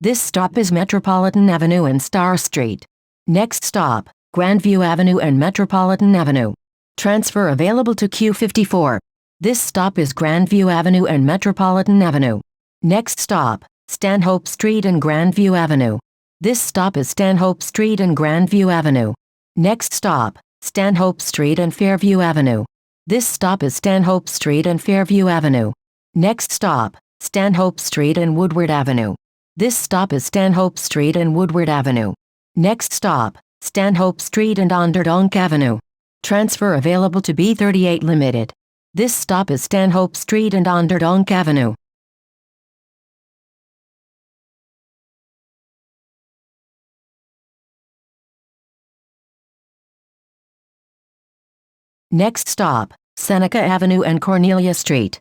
This stop is Metropolitan Avenue and Star Street. Next stop, Grandview Avenue and Metropolitan Avenue. Transfer available to Q54. This stop is Grandview Avenue and Metropolitan Avenue. Next stop, Stanhope Street and Grandview Avenue. This stop is Stanhope Street and Grandview Avenue. Next stop, Stanhope Street and Fairview Avenue. This stop is Stanhope Street and Fairview Avenue. Next stop, Stanhope Street and Woodward Avenue. This stop is Stanhope Street and Woodward Avenue. Next stop, Stanhope Street and Onderdonk Avenue. Transfer available to B38 Limited. This stop is Stanhope Street and Onderdonk Avenue. Next stop, Seneca Avenue and Cornelia Street.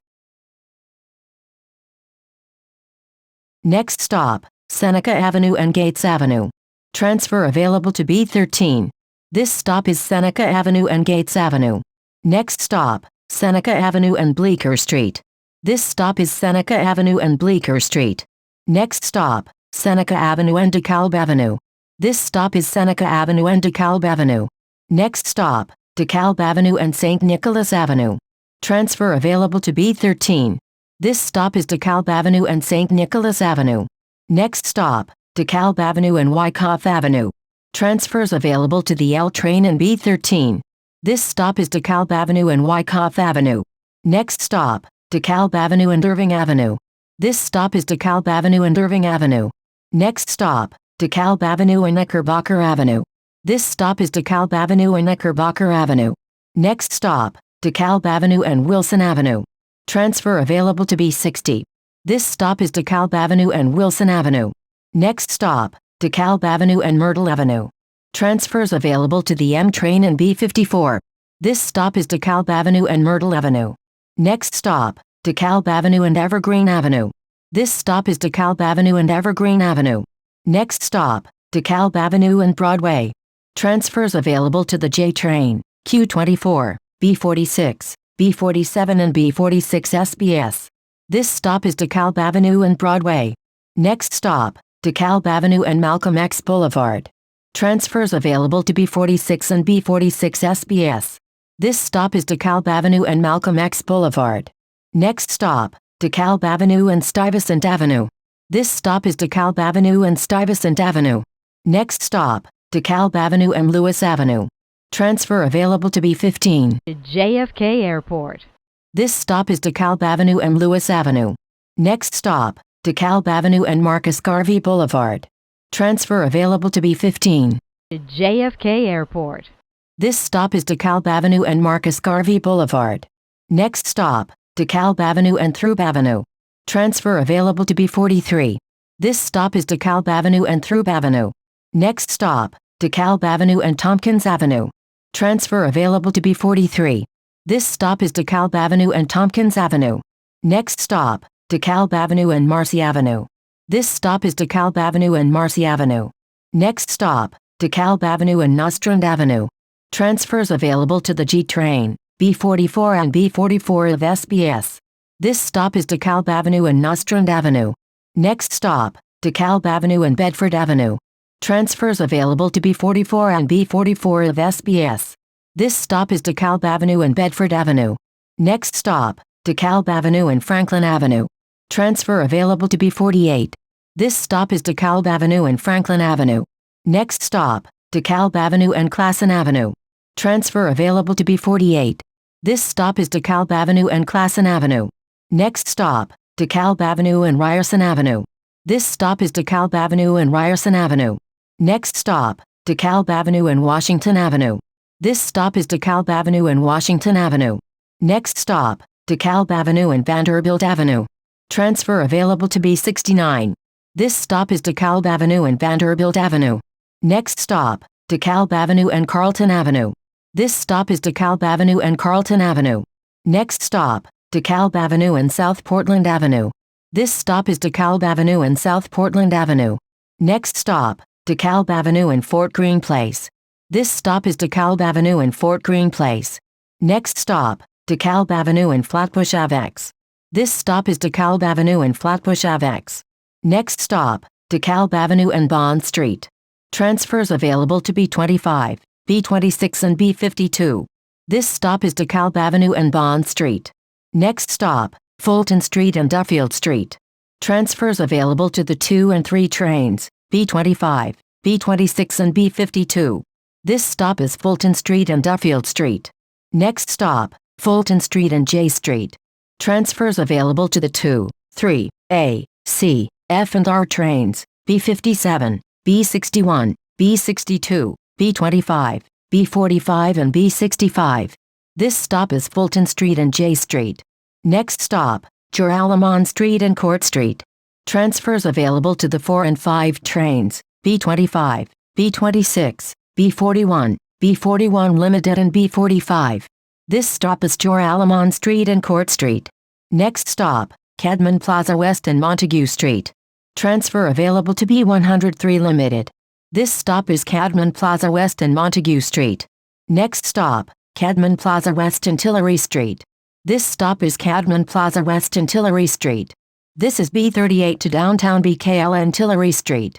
Next stop, Seneca Avenue and Gates Avenue. Transfer available to B13. This stop is Seneca Avenue and Gates Avenue. Next stop, Seneca Avenue and Bleecker Street. This stop is Seneca Avenue and Bleecker Street. Next stop, Seneca Avenue and DeKalb Avenue. This stop is Seneca Avenue and DeKalb Avenue. Next stop, DeKalb Avenue and St. Nicholas Avenue. Transfer available to B13. This stop is DeKalb Avenue and St. Nicholas Avenue. Next stop, DeKalb Avenue and Wyckoff Avenue. Transfers available to the L train and B13. This stop is DeKalb Avenue and Wyckoff Avenue. Next stop, DeKalb Avenue and Irving Avenue. This stop is DeKalb Avenue and Irving Avenue. Next stop, DeKalb Avenue and Knickerbocker Avenue. This stop is DeKalb Avenue and Knickerbocker Avenue. Next stop, DeKalb Avenue and Wilson Avenue. Transfer available to B60. This stop is DeKalb Avenue and Wilson Avenue. Next stop, DeKalb Avenue and Myrtle Avenue. Transfers available to the M train and B54. This stop is DeKalb Avenue and Myrtle Avenue. Next stop, DeKalb Avenue and Evergreen Avenue. This stop is DeKalb Avenue and Evergreen Avenue. Next stop, DeKalb Avenue and Broadway. Transfers available to the J train, Q24, B46, B47 and B46 SBS. This stop is DeKalb Avenue and Broadway. Next stop, DeKalb Avenue and Malcolm X Boulevard. Transfers available to B46 and B46 SBS. This stop is DeKalb Avenue and Malcolm X Boulevard. Next stop, DeKalb Avenue and Stuyvesant Avenue. This stop is DeKalb Avenue and Stuyvesant Avenue. Next stop, DeKalb Avenue and Lewis Avenue. Transfer available to B15. JFK Airport. This stop is DeKalb Avenue and Lewis Avenue. Next stop, DeKalb Avenue and Marcus Garvey Boulevard. Transfer available to B15. JFK Airport. This stop is DeKalb Avenue and Marcus Garvey Boulevard. Next stop, DeKalb Avenue and Throop Avenue. Transfer available to B43. This stop is DeKalb Avenue and Throop Avenue. Next stop, DeKalb Avenue and Tompkins Avenue. Transfer available to B43. This stop is DeKalb Avenue and Tompkins Avenue. Next stop, DeKalb Avenue and Marcy Avenue. This stop is DeKalb Avenue and Marcy Avenue. Next stop, DeKalb Avenue and Nostrand Avenue. Transfers available to the G train, B44 and B44 of SBS. This stop is DeKalb Avenue and Nostrand Avenue. Next stop, DeKalb Avenue and Bedford Avenue. Transfers available to B44 and B44 of SBS. This stop is DeKalb Avenue and Bedford Avenue. Next stop, DeKalb Avenue and Franklin Avenue. Transfer available to B48. This stop is DeKalb Avenue and Franklin Avenue. Next stop, DeKalb Avenue and Classen Avenue. Transfer available to B48. This stop is DeKalb Avenue and Classen Avenue. Next stop, DeKalb Avenue and Ryerson Avenue. This stop is DeKalb Avenue and Ryerson Avenue. Next stop, DeKalb Avenue and Washington Avenue. This stop is DeKalb Avenue and Washington Avenue. Next stop, DeKalb Avenue and Vanderbilt Avenue. Transfer available to B69. This stop is DeKalb Avenue and Vanderbilt Avenue. Next stop, DeKalb Avenue and Carlton Avenue. This stop is DeKalb Avenue and Carlton Avenue. Next stop, DeKalb Avenue and South Portland Avenue. This stop is DeKalb Avenue and South Portland Avenue. Next stop, DeKalb Avenue and Fort Greene Place. This stop is DeKalb Avenue and Fort Greene Place. Next stop, DeKalb Avenue and Flatbush Avex. This stop is DeKalb Avenue and Flatbush Avex. Next stop, DeKalb Avenue and Bond Street. Transfers available to B25, B26 and B52. This stop is DeKalb Avenue and Bond Street. Next stop, Fulton Street and Duffield Street. Transfers available to the 2 and 3 trains, B25, B26 and B52. This stop is Fulton Street and Duffield Street. Next stop, Fulton Street and J Street. Transfers available to the 2, 3, A, C, F and R trains, B57, B61, B62, B25, B45 and B65. This stop is Fulton Street and J Street. Next stop, Joralemon Street and Court Street. Transfers available to the 4 and 5 trains, B25, B26, B41, B41 Limited and B45. This stop is Joralemon Street and Court Street. Next stop, Cadman Plaza West and Montague Street. Transfer available to B103 Limited. This stop is Cadman Plaza West and Montague Street. Next stop, Cadman Plaza West and Tillary Street. This stop is Cadman Plaza West and Tillary Street. This is B38 to downtown BKL and Tillary Street.